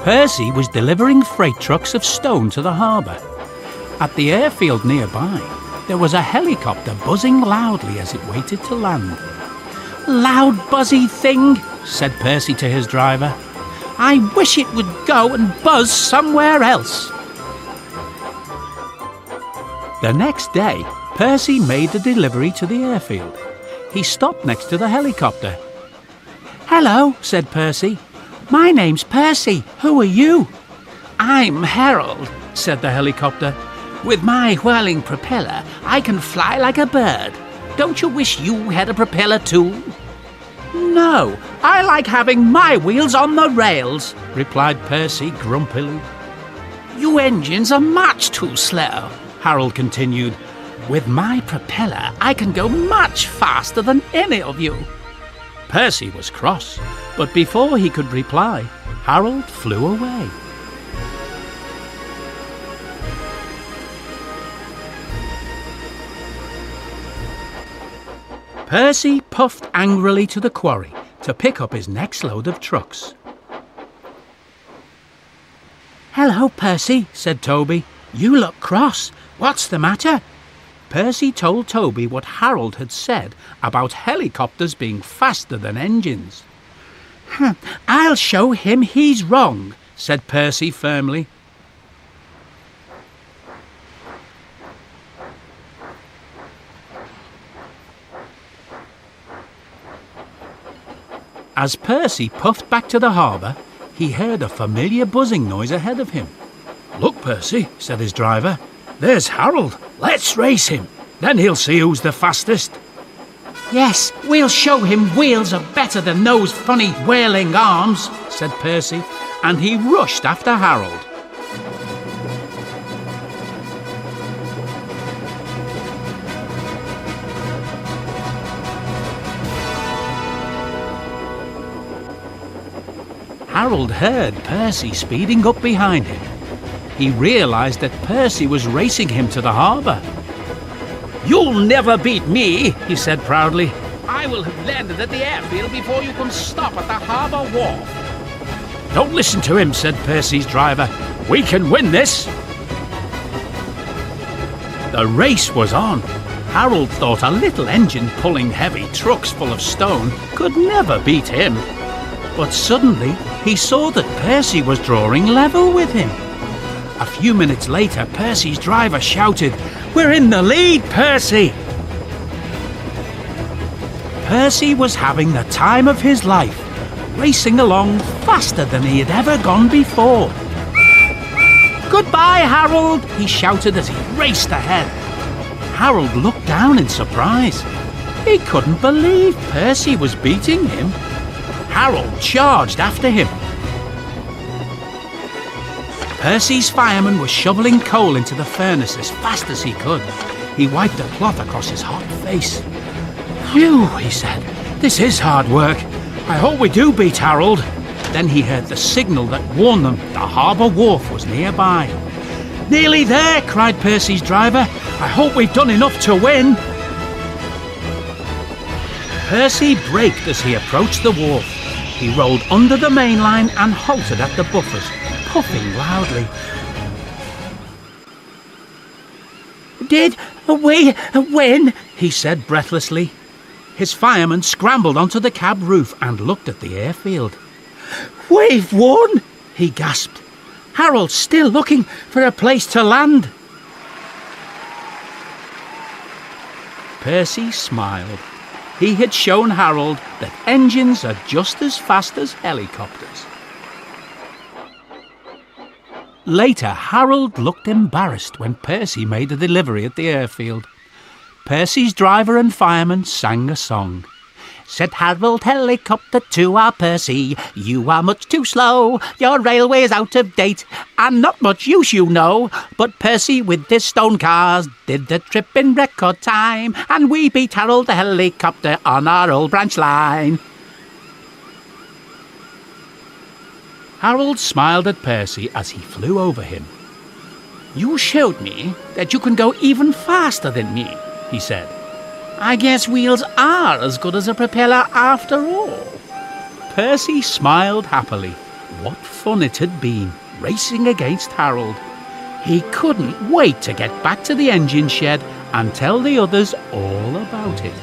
Percy was delivering freight trucks of stone to the harbour. At the airfield nearby, there was a helicopter buzzing loudly as it waited to land. "Loud buzzy thing," said Percy to his driver. "I wish it would go and buzz somewhere else." The next day, Percy made the delivery to the airfield. He stopped next to the helicopter. "Hello," said Percy. "My name's Percy. Who are you?" "I'm Harold," said the helicopter. "With my whirling propeller, I can fly like a bird. Don't you wish you had a propeller too?" "No, I like having my wheels on the rails," replied Percy grumpily. "You engines are much too slow," Harold continued. "With my propeller, I can go much faster than any of you." Percy was cross, but before he could reply, Harold flew away. Percy puffed angrily to the quarry to pick up his next load of trucks. "Hello, Percy," said Toby. "You look cross. What's the matter?" Percy told Toby what Harold had said about helicopters being faster than engines. "I'll show him he's wrong," said Percy firmly. As Percy puffed back to the harbour, he heard a familiar buzzing noise ahead of him. "Look, Percy," said his driver. "There's Harold. Let's race him. Then he'll see who's the fastest." "Yes, we'll show him wheels are better than those funny whirling arms," said Percy, and he rushed after Harold. Harold heard Percy speeding up behind him. He realised that Percy was racing him to the harbour. "You'll never beat me," he said proudly. "I will have landed at the airfield before you can stop at the harbour wharf." "Don't listen to him," said Percy's driver. "We can win this." The race was on. Harold thought a little engine pulling heavy trucks full of stone could never beat him. But suddenly he saw that Percy was drawing level with him. A few minutes later, Percy's driver shouted, "We're in the lead, Percy!" Percy was having the time of his life, racing along faster than he had ever gone before. "Goodbye, Harold!" he shouted as he raced ahead. Harold looked down in surprise. He couldn't believe Percy was beating him. Harold charged after him. Percy's fireman was shoveling coal into the furnace as fast as he could. He wiped a cloth across his hot face. "Phew," he said. "This is hard work. I hope we do beat Harold." Then he heard the signal that warned them the harbour wharf was nearby. "Nearly there," cried Percy's driver. "I hope we've done enough to win." Percy braked as he approached the wharf. He rolled under the main line and halted at the buffers, puffing loudly. "Did we win?" he said breathlessly. His fireman scrambled onto the cab roof and looked at the airfield. "We've won!" he gasped. "Harold's still looking for a place to land." Percy smiled. He had shown Harold that engines are just as fast as helicopters. Later, Harold looked embarrassed when Percy made the delivery at the airfield. Percy's driver and fireman sang a song. Said Harold Helicopter to our Percy, "You are much too slow, your railway's out of date, and not much use you know. But Percy with his stone cars did the trip in record time, and we beat Harold the Helicopter on our old branch line." Harold smiled at Percy as he flew over him. "You showed me that you can go even faster than me," he said. "I guess wheels are as good as a propeller after all." Percy smiled happily. What fun it had been, racing against Harold. He couldn't wait to get back to the engine shed and tell the others all about it.